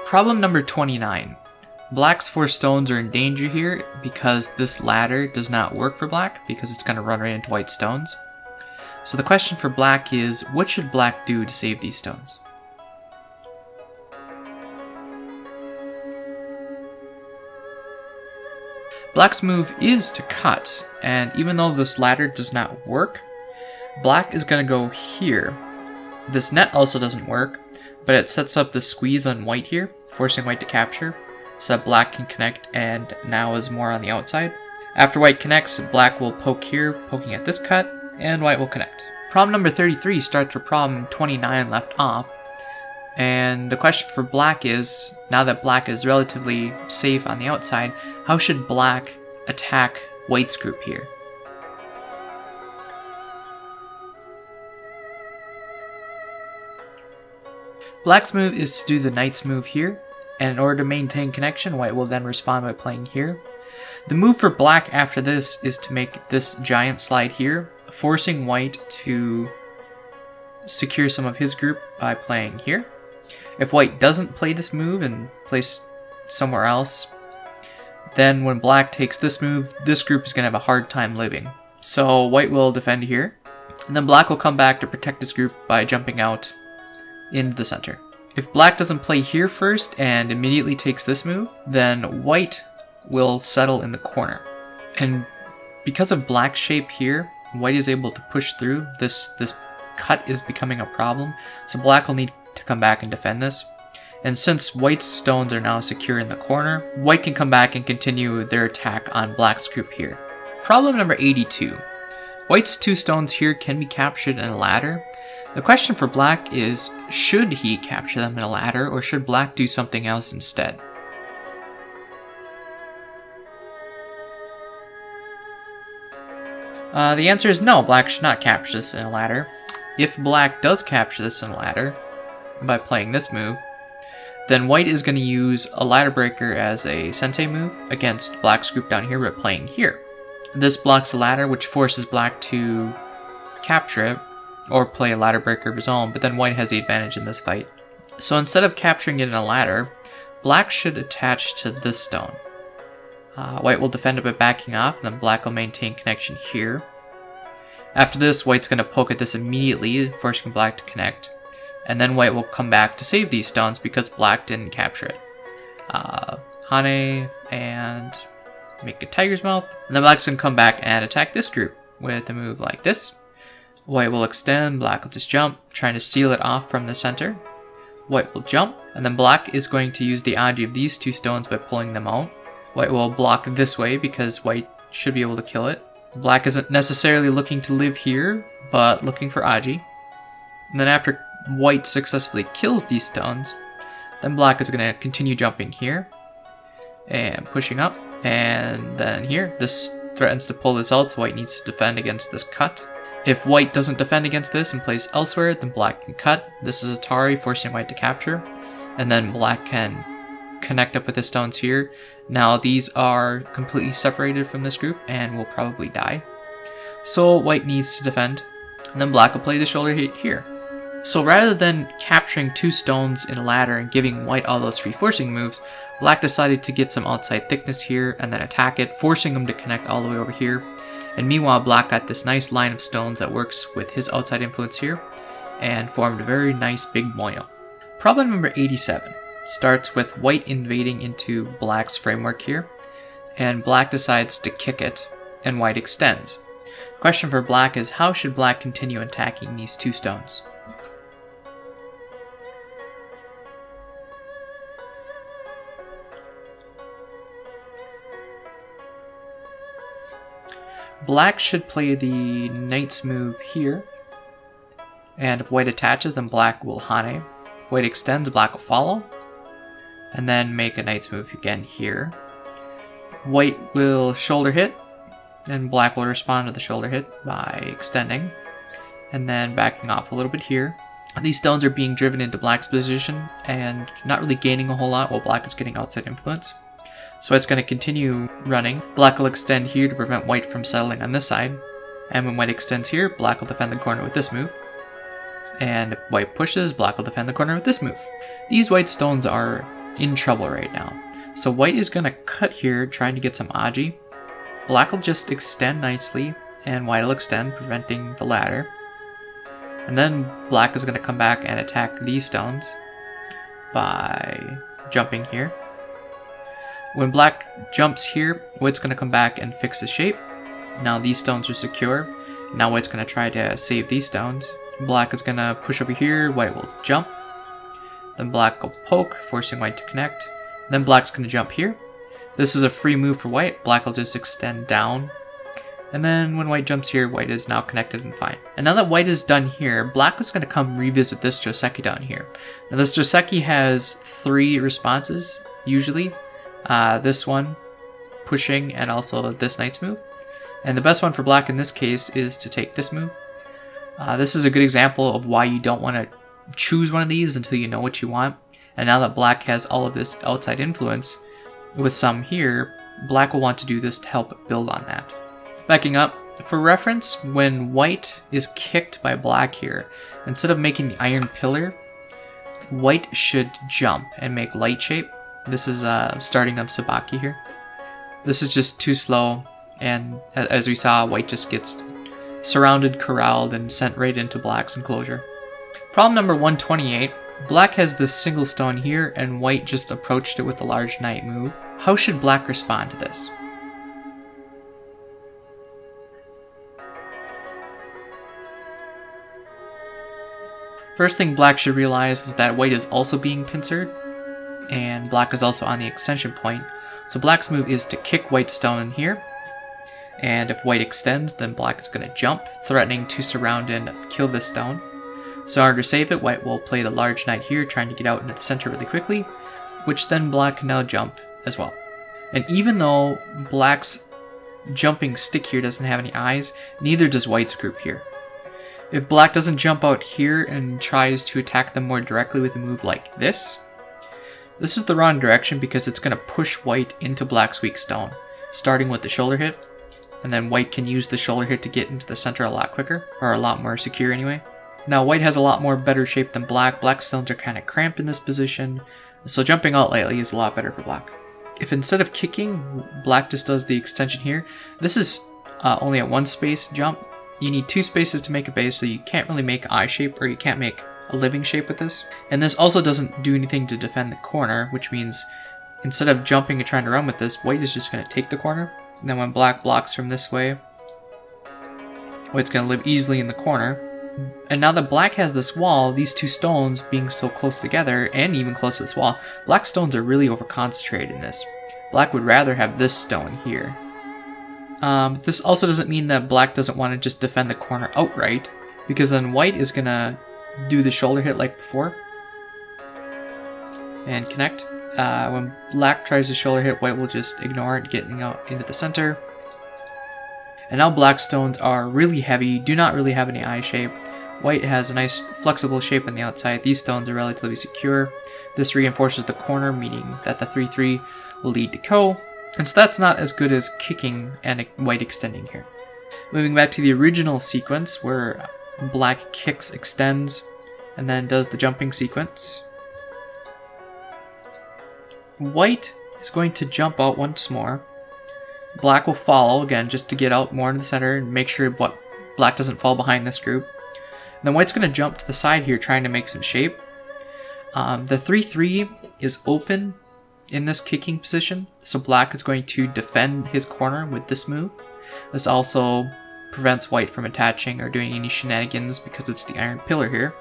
Problem number 29. Black's 4 stones are in danger here because this ladder does not work for black because it's going to run right into white stones. So the question for black is, what should black do to save these stones? Black's move is to cut, and even though this ladder does not work, black is going to go here. This net also doesn't work, but it sets up the squeeze on white here, forcing white to capture, so that black can connect and now is more on the outside. After white connects, black will poke here, poking at this cut, and white will connect. Problem number 33 starts where problem 29 left off, and the question for black is, now that black is relatively safe on the outside, how should black attack white's group here? Black's move is to do the knight's move here, and in order to maintain connection, white will then respond by playing here. The move for black after this is to make this giant slide here, forcing white to secure some of his group by playing here. If white doesn't play this move and plays somewhere else, then when black takes this move, this group is going to have a hard time living. So white will defend here, and then black will come back to protect his group by jumping out into the center. If black doesn't play here first and immediately takes this move, then white will settle in the corner. And because of black's shape here, white is able to push through. This cut is becoming a problem, so black will need to come back and defend this. And since white's stones are now secure in the corner, white can come back and continue their attack on black's group here. Problem number 82. White's 2 stones here can be captured in a ladder. The question for black is, should he capture them in a ladder, or should black do something else instead? The answer is no, black should not capture this in a ladder. If black does capture this in a ladder, by playing this move, then white is going to use a ladder breaker as a sensei move against black's group down here by playing here. This blocks the ladder, which forces black to capture it, or play a ladder breaker of his own, but then white has the advantage in this fight. So instead of capturing it in a ladder, black should attach to this stone. White will defend it by backing off, and then black will maintain connection here. After this, white's going to poke at this immediately, forcing black to connect. And then white will come back to save these stones because black didn't capture it. Hane and make a tiger's mouth. And then black's going to come back and attack this group with a move like this. White will extend, black will just jump, trying to seal it off from the center. White will jump, and then black is going to use the Aji of these 2 stones by pulling them out. White will block this way because white should be able to kill it. Black isn't necessarily looking to live here, but looking for Aji. And then after white successfully kills these stones, then black is going to continue jumping here and pushing up, and then here. This threatens to pull this out, so white needs to defend against this cut. If white doesn't defend against this and plays elsewhere, then black can cut. This is Atari, forcing white to capture, and then black can connect up with the stones here. Now these are completely separated from this group and will probably die. So white needs to defend, and then black will play the shoulder hit here. So rather than capturing 2 stones in a ladder and giving white all those free forcing moves, black decided to get some outside thickness here and then attack it, forcing him to connect all the way over here. And meanwhile, black got this nice line of stones that works with his outside influence here and formed a very nice big moyo. Problem number 87 starts with white invading into black's framework here, and black decides to kick it, and white extends. The question for black is, how should black continue attacking these 2 stones? Black should play the knight's move here, and if white attaches, then black will Hane. If white extends, black will follow, and then make a knight's move again here. White will shoulder hit, and black will respond to the shoulder hit by extending, and then backing off a little bit here. These stones are being driven into black's position, and not really gaining a whole lot while black is getting outside influence. So it's going to continue running. Black will extend here to prevent white from settling on this side. And when white extends here, black will defend the corner with this move. And white pushes, black will defend the corner with this move. These white stones are in trouble right now. So white is going to cut here, trying to get some Aji. Black will just extend nicely, and white will extend, preventing the ladder. And then black is going to come back and attack these stones by jumping here. When black jumps here, white's going to come back and fix the shape. Now these stones are secure. Now white's going to try to save these stones. Black is going to push over here, white will jump. Then black will poke, forcing white to connect. Then black's going to jump here. This is a free move for white. Black will just extend down. And then when white jumps here, white is now connected and fine. And now that white is done here, black is going to come revisit this Joseki down here. Now this Joseki has 3 responses, usually. This one, pushing, and also this knight's move. And the best one for black in this case is to take this move. This is a good example of why you don't want to choose one of these until you know what you want. And now that black has all of this outside influence, with some here, black will want to do this to help build on that. Backing up, for reference, when white is kicked by black here, instead of making the iron pillar, white should jump and make light shape. This is starting of Sabaki here. This is just too slow, and as we saw, white just gets surrounded, corralled, and sent right into black's enclosure. Problem number 128. Black has this single stone here, and white just approached it with a large knight move. How should black respond to this? First thing black should realize is that white is also being pincered, and black is also on the extension point. So black's move is to kick white's stone here, and if white extends, then black is going to jump, threatening to surround and kill this stone. So in order to save it, white will play the large knight here, trying to get out into the center really quickly, which then black can now jump as well. And even though black's jumping stick here doesn't have any eyes, neither does white's group here. If black doesn't jump out here and tries to attack them more directly with a move like this, this is the wrong direction because it's going to push white into black's weak stone, starting with the shoulder hit, and then white can use the shoulder hit to get into the center a lot quicker, or a lot more secure anyway. Now white has a lot more better shape than black. Black's stones are kind of cramped in this position, so jumping out lightly is a lot better for black. If instead of kicking, black just does the extension here, this is only a 1 space jump. You need 2 spaces to make a base, so you can't really make eye shape, or you can't make a living shape with this. And this also doesn't do anything to defend the corner, which means instead of jumping and trying to run with this, white is just going to take the corner. And then when black blocks from this way, white's going to live easily in the corner. And now that black has this wall, these 2 stones being so close together, and even close to this wall, black stones are really over-concentrated in this. Black would rather have this stone here. This also doesn't mean that black doesn't want to just defend the corner outright, because then white is going to do the shoulder hit like before, and connect. When black tries to shoulder hit, white will just ignore it, getting out into the center. And now black stones are really heavy, do not really have any eye shape. White has a nice flexible shape on the outside. These stones are relatively secure. This reinforces the corner, meaning that the 3-3 will lead to ko. And so that's not as good as kicking and white extending here. Moving back to the original sequence where black kicks, extends, and then does the jumping sequence. White is going to jump out once more. Black will follow, again, just to get out more into the center and make sure black doesn't fall behind this group. And then white's going to jump to the side here, trying to make some shape. The 3-3 is open in this kicking position, so black is going to defend his corner with this move. This also prevents white from attaching or doing any shenanigans because it's the iron pillar here.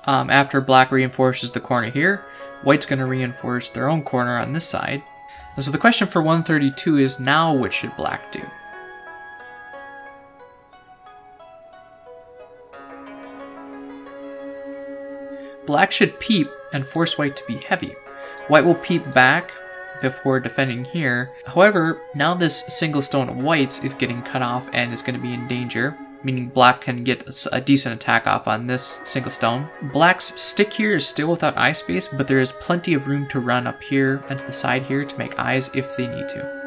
After black reinforces the corner here, white's going to reinforce their own corner on this side. And so the question for 132 is, now what should black do? Black should peep and force white to be heavy. White will peep back before defending here. However, now this single stone of white's is getting cut off and is going to be in danger, meaning black can get a decent attack off on this single stone. Black's stick here is still without eye space, but there is plenty of room to run up here and to the side here to make eyes if they need to.